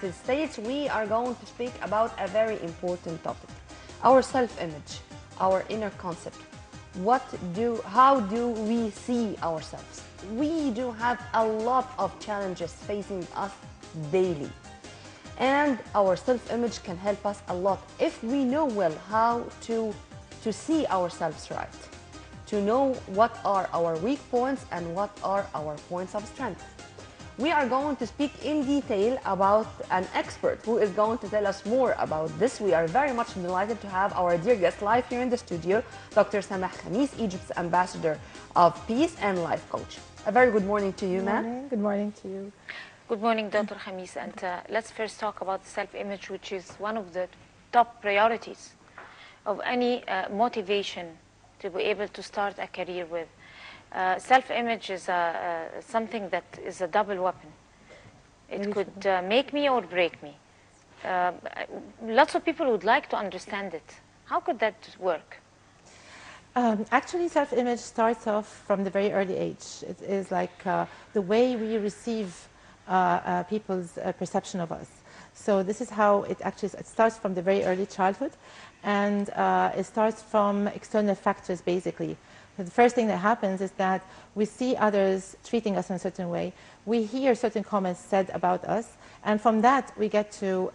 United States, we are going to speak about a very important topic. Our self-image, our inner concept. How do we see ourselves? We do have a lot of challenges facing us daily. And our self-image can help us a lot if we know well how to see ourselves right. To know what are our weak points and what are our points of strength. We are going to speak in detail about an expert who is going to tell us more about this. We are very much delighted to have our dear guest live here in the studio, Dr. Samah Khamis, Egypt's Ambassador of Peace and Life Coach. A very good morning to you, ma'am. Good morning to you. Good morning, Dr. Khamis. And let's first talk about self-image, which is one of the top priorities of any motivation to be able to start a career with. Self-image is something that is a double weapon. It could make me or break me. Lots of people would like to understand it. How could that work? Actually, self-image starts off from the very early age. It is like the way we receive people's perception of us. So this is how it starts from the very early childhood, and it starts from external factors, basically. The first thing that happens is that we see others treating us in a certain way. We hear certain comments said about us, and from that we get to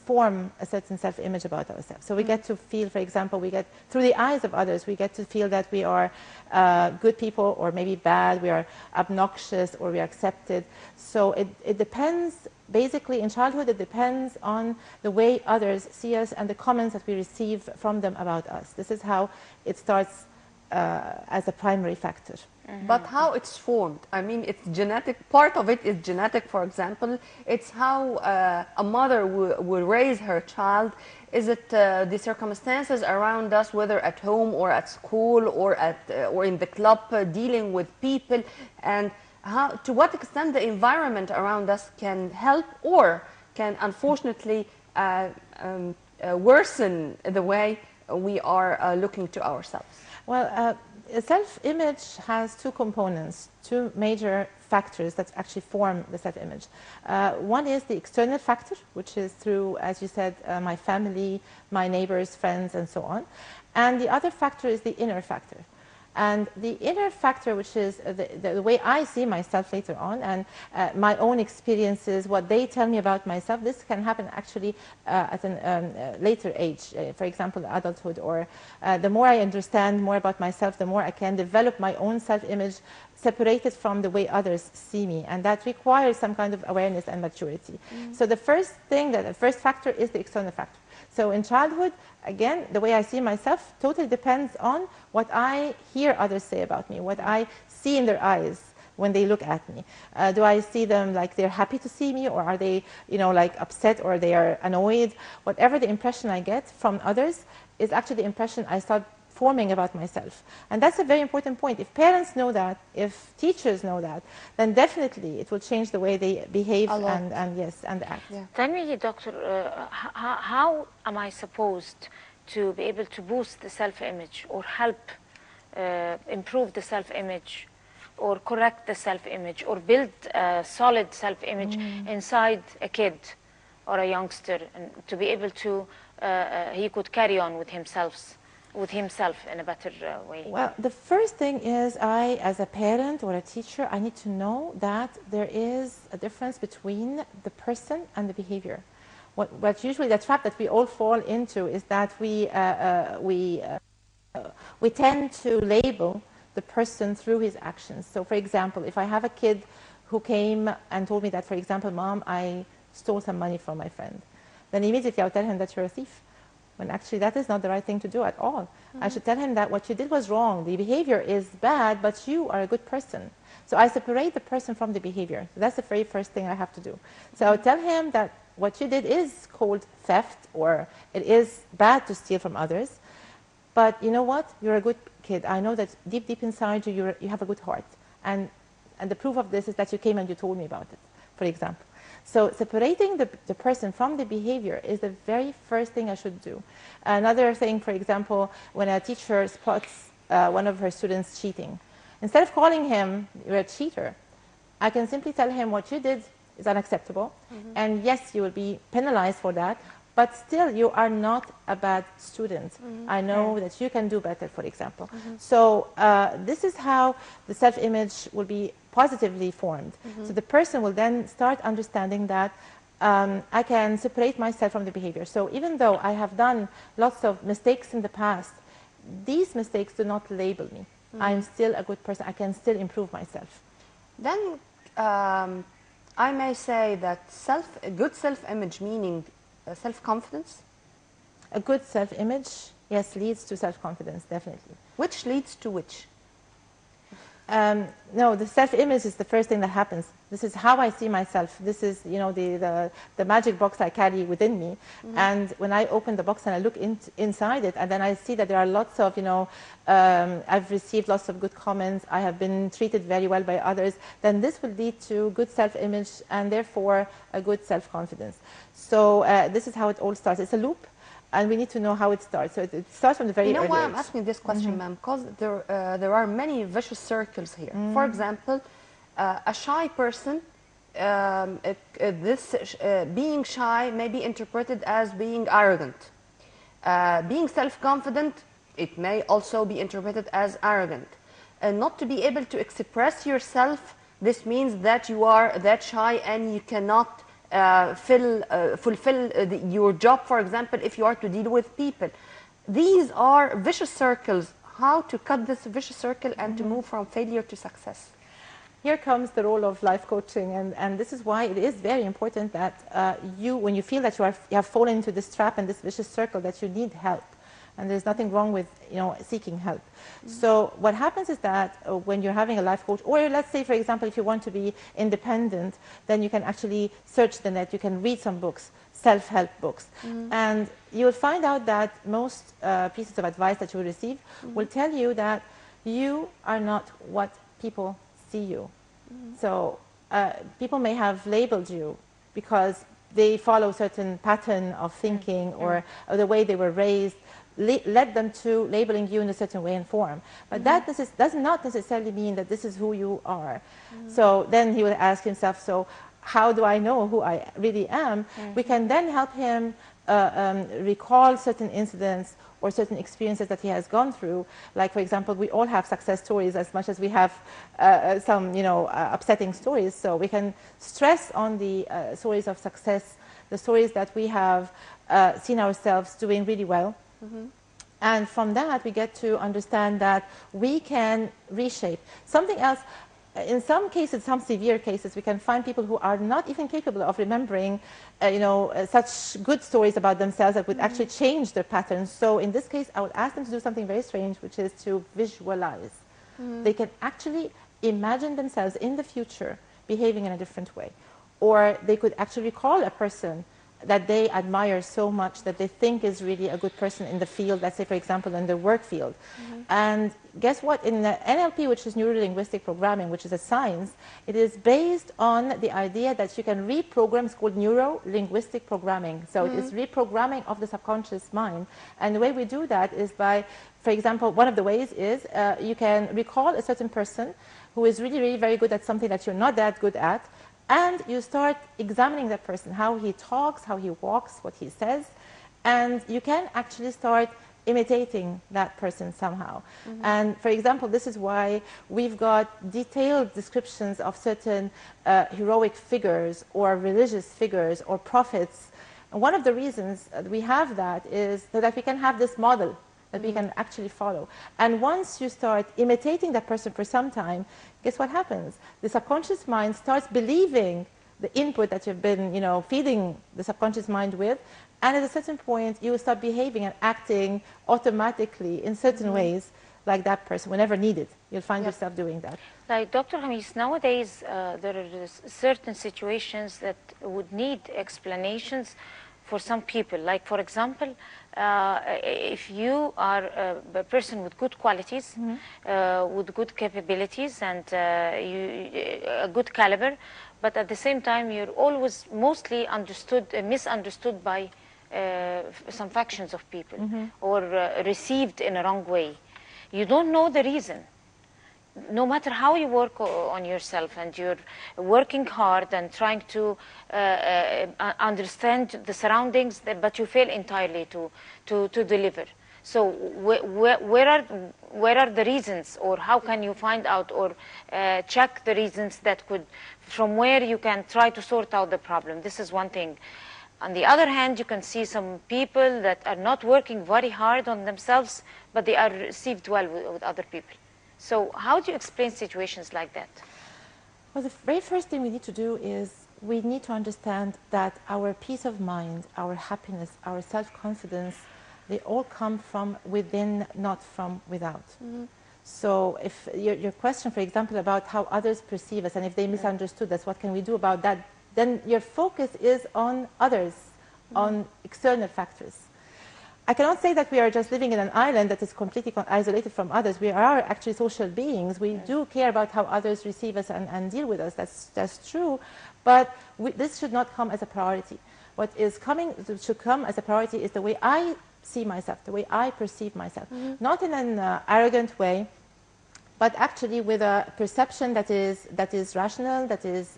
form a certain self-image about ourselves. So we get to feel, for example, through the eyes of others, we get to feel that we are good people or maybe bad, we are obnoxious or we are accepted. So it depends, basically in childhood, it depends on the way others see us and the comments that we receive from them about us. This is how it starts as a primary factor. But how it's formed? I mean, it's genetic. Part of it is genetic, for example. It's how a mother will raise her child. Is it the circumstances around us, whether at home or at school or in the club, dealing with people, and to what extent the environment around us can help or can unfortunately worsen the way we are looking to ourselves? Well, self-image has two components, two major factors that actually form the self-image. One is the external factor, which is through, as you said, my family, my neighbors, friends, and so on. And the other factor is the inner factor. And the inner factor, which is the way I see myself later on, and my own experiences, what they tell me about myself, this can happen actually at a later age, for example, adulthood, or the more I understand more about myself, the more I can develop my own self-image separated from the way others see me, and that requires some kind of awareness and maturity. So the first factor is the external factor. So in childhood, again, the way I see myself totally depends on what I hear others say about me, what I see in their eyes when they look at me. Do I see them like they're happy to see me, or are they, like upset, or they are annoyed? Whatever the impression I get from others is actually the impression I start forming about myself. And that's a very important point. If parents know that, if teachers know that, then definitely it will change the way they behave and act. Yeah. Tell me, doctor, how am I supposed to be able to boost the self-image or help improve the self-image or correct the self-image or build a solid self-image inside a kid or a youngster, and to be able to, he could carry on with himself in a better way? Well, the first thing is as a parent or a teacher, I need to know that there is a difference between the person and the behavior. What usually the trap that we all fall into is that we tend to label the person through his actions. So, for example, if I have a kid who came and told me that, for example, Mom, I stole some money from my friend, then immediately I'll tell him that you're a thief. When actually that is not the right thing to do at all. I should tell him that what you did was wrong. The behavior is bad, but you are a good person. So I separate the person from the behavior. So that's the very first thing I have to do. So I'll tell him that what you did is called theft, or it is bad to steal from others. But you know what? You're a good kid. I know that deep inside you, you have a good heart. And the proof of this is that you came and you told me about it, for example. So separating the person from the behavior is the very first thing I should do. Another thing, for example, when a teacher spots one of her students cheating, instead of calling him, you're a cheater, I can simply tell him what you did is unacceptable. And yes, you will be penalized for that, but still you are not a bad student. I know that you can do better, for example. So this is how the self-image will be positively formed. So the person will then start understanding that I can separate myself from the behavior. So even though I have done lots of mistakes in the past, these mistakes do not label me. I'm still a good person. I can still improve myself. Then I may say that a good self-image, meaning self-confidence. A good self-image, yes, leads to self-confidence, definitely. Which leads to which? No, the self-image is the first thing that happens. This is how I see myself. This is, you know, the magic box I carry within me. And when I open the box and I look inside it, and then I see that there are lots of, you know, I've received lots of good comments, I have been treated very well by others, then this will lead to good self-image and therefore a good self-confidence. So this is how it all starts. It's a loop. And we need to know how it starts. So it starts from the very early age. You know why I'm asking this question, ma'am? Because there are many vicious circles here. For example, a shy person, being shy may be interpreted as being arrogant. Being self-confident, it may also be interpreted as arrogant. Not to be able to express yourself, this means that you are that shy and you cannot fulfill your job, for example, if you are to deal with people. These are vicious circles. How to cut this vicious circle and to move from failure to success? Here comes the role of life coaching, and this is why it is very important that when you feel that you have fallen into this trap and this vicious circle, that you need help. And there's nothing wrong with, you know, seeking help. So what happens is that when you're having a life coach, or let's say, for example, if you want to be independent, then you can actually search the net, you can read some books, self-help books. And you'll find out that most pieces of advice that you will receive will tell you that you are not what people see you. So people may have labeled you because they follow certain pattern of thinking or the way they were raised, led them to labeling you in a certain way and form. But that does not necessarily mean that this is who you are. So then he will ask himself, so how do I know who I really am? We can then help him recall certain incidents or certain experiences that he has gone through. Like, for example, we all have success stories as much as we have some, you know, upsetting stories. So we can stress on the stories of success, the stories that we have seen ourselves doing really well. And from that, we get to understand that we can reshape. Something else, in some cases, some severe cases, we can find people who are not even capable of remembering, you know, such good stories about themselves that would actually change their patterns. So in this case, I would ask them to do something very strange, which is to visualize. They can actually imagine themselves in the future behaving in a different way. Or they could actually recall a person that they admire so much, that they think is really a good person in the field, let's say, for example, in the work field. And guess what? In the NLP, which is neuro-linguistic programming, which is a science, it is based on the idea that you can reprogram. It's called neuro-linguistic programming. So it is reprogramming of the subconscious mind. And the way we do that is by, for example, one of the ways is you can recall a certain person who is really, really very good at something that you're not that good at, and you start examining that person, how he talks, how he walks, what he says, and you can actually start imitating that person somehow. And for example, this is why we've got detailed descriptions of certain heroic figures or religious figures or prophets. And one of the reasons we have that is so that we can have this model that we can actually follow. And once you start imitating that person for some time, guess what happens? The subconscious mind starts believing the input that you've been, you know, feeding the subconscious mind with, and at a certain point, you will start behaving and acting automatically in certain ways like that person whenever needed. You'll find yourself doing that. Like Dr. Khamis, nowadays there are certain situations that would need explanations for some people. Like, for example, if you are a person with good qualities, with good capabilities and a good caliber, but at the same time you're always mostly misunderstood by some factions of people or received in a wrong way. You don't know the reason. no matter how you work on yourself and you're working hard and trying to understand the surroundings, but you fail entirely to deliver. So where are the reasons, or how can you find out or check the reasons that could, from where you can try to sort out the problem? This is one thing. On the other hand, you can see some people that are not working very hard on themselves, but they are received well with other people. So how do you explain situations like that? Well, the very first thing we need to do is we need to understand that our peace of mind, our happiness, our self-confidence, they all come from within, not from without. So if your question, for example, about how others perceive us and if they misunderstood us, what can we do about that? Then your focus is on others, on external factors. I cannot say that we are just living in an island that is completely isolated from others. We are actually social beings. We do care about how others receive us and deal with us. That's true. But this should not come as a priority. What should come as a priority is the way I see myself, the way I perceive myself. Not in an arrogant way, but actually with a perception that is rational, that is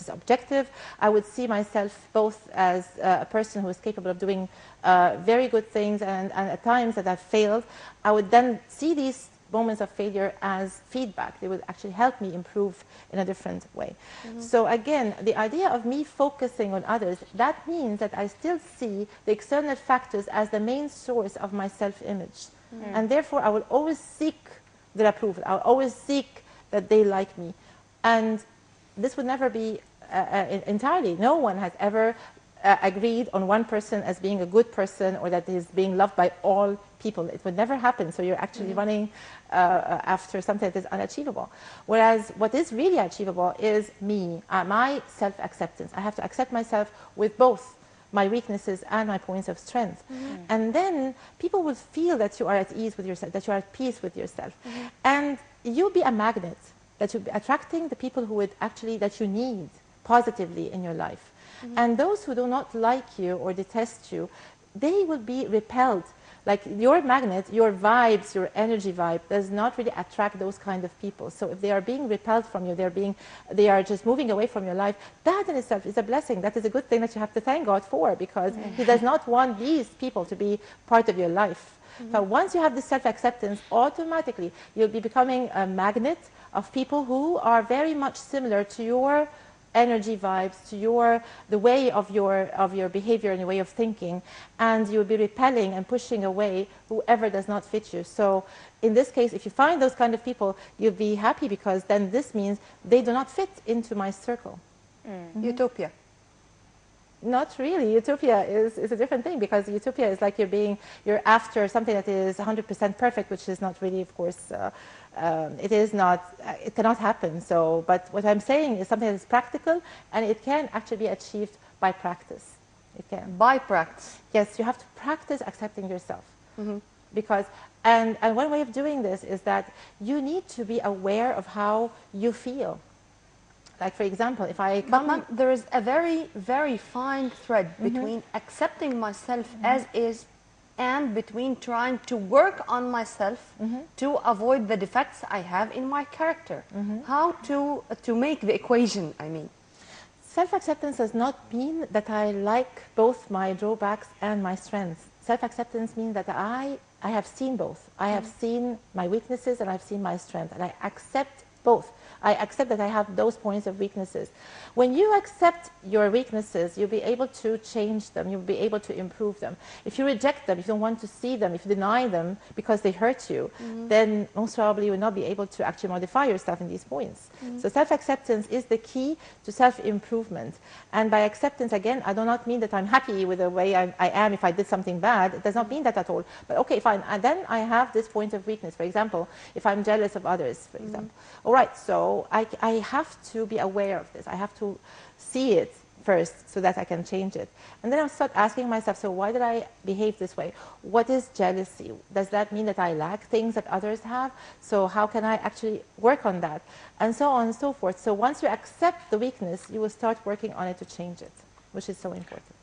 objective. I would see myself both as a person who is capable of doing very good things, and at times that I've failed. I would then see these moments of failure as feedback. They would actually help me improve in a different way. So again, the idea of me focusing on others, that means that I still see the external factors as the main source of my self-image. And therefore, I will always seek their approval. I'll always seek that they like me. And this would never be entirely. No one has ever agreed on one person as being a good person or that is being loved by all people. It would never happen. So you're actually running after something that is unachievable. Whereas what is really achievable is me, my self-acceptance. I have to accept myself with both my weaknesses and my points of strength. And then people will feel that you are at ease with yourself, that you are at peace with yourself. And you'll be a magnet, that you'll be attracting the people who would actually, that you need positively in your life. And those who do not like you or detest you, they will be repelled. Like your magnet, your vibes, your energy vibe does not really attract those kind of people. So if they are being repelled from you, they are just moving away from your life, that in itself is a blessing. That is a good thing that you have to thank God for, because He does not want these people to be part of your life. So once you have this self-acceptance, automatically you'll be becoming a magnet of people who are very much similar to your energy vibes, to the way of your behavior and your way of thinking, and you'll be repelling and pushing away whoever does not fit you. So in this case, if you find those kind of people, you'll be happy, because then this means they do not fit into my circle. Utopia. Not really. Utopia is a different thing, because utopia is like you're after something that is 100% perfect, which is not really, of course, it cannot happen. So, but what I'm saying is something that is practical, and it can actually be achieved by practice. It can. By practice. Yes, you have to practice accepting yourself. Because, and one way of doing this is that you need to be aware of how you feel. Like, for example, if I come... But there is a very, very fine thread between accepting myself as is and between trying to work on myself to avoid the defects I have in my character. How to make the equation, I mean. Self-acceptance does not mean that I like both my drawbacks and my strengths. Self-acceptance means that I have seen both. I have seen my weaknesses and I've seen my strength, and I accept both. I accept that I have those points of weaknesses. When you accept your weaknesses, you'll be able to change them. You'll be able to improve them. If you reject them, if you don't want to see them, if you deny them because they hurt you, then most probably you will not be able to actually modify yourself in these points. So self-acceptance is the key to self-improvement. And by acceptance, again, I do not mean that I'm happy with the way I am if I did something bad. It does not mean that at all. But okay, fine. And then I have this point of weakness. For example, if I'm jealous of others, for example. All right, so I have to be aware of this. I have to see it first so that I can change it. And then I'll start asking myself, so why did I behave this way? What is jealousy? Does that mean that I lack things that others have? So how can I actually work on that? And so on and so forth. So once you accept the weakness, you will start working on it to change it, which is so important.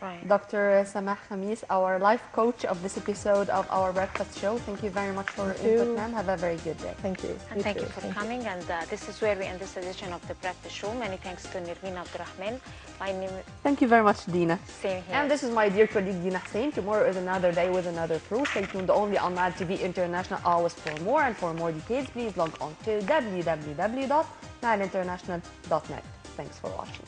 Right. Dr. Samah Khamis, our life coach of this episode of our breakfast show. Thank you very much for your input, ma'am. Have a very good day. Thank you. And thank too. you for coming. And this is where we end this edition of the Breakfast Show. Many thanks to Nirveen Abdurrahman. My name is... Thank you very much, Dina. Same here. And this is my dear colleague, Dina Hussein. Tomorrow is another day with another crew. Stay tuned only on Nile TV International always for more. And for more details, please log on to www.nileinternational.net. Thanks for watching.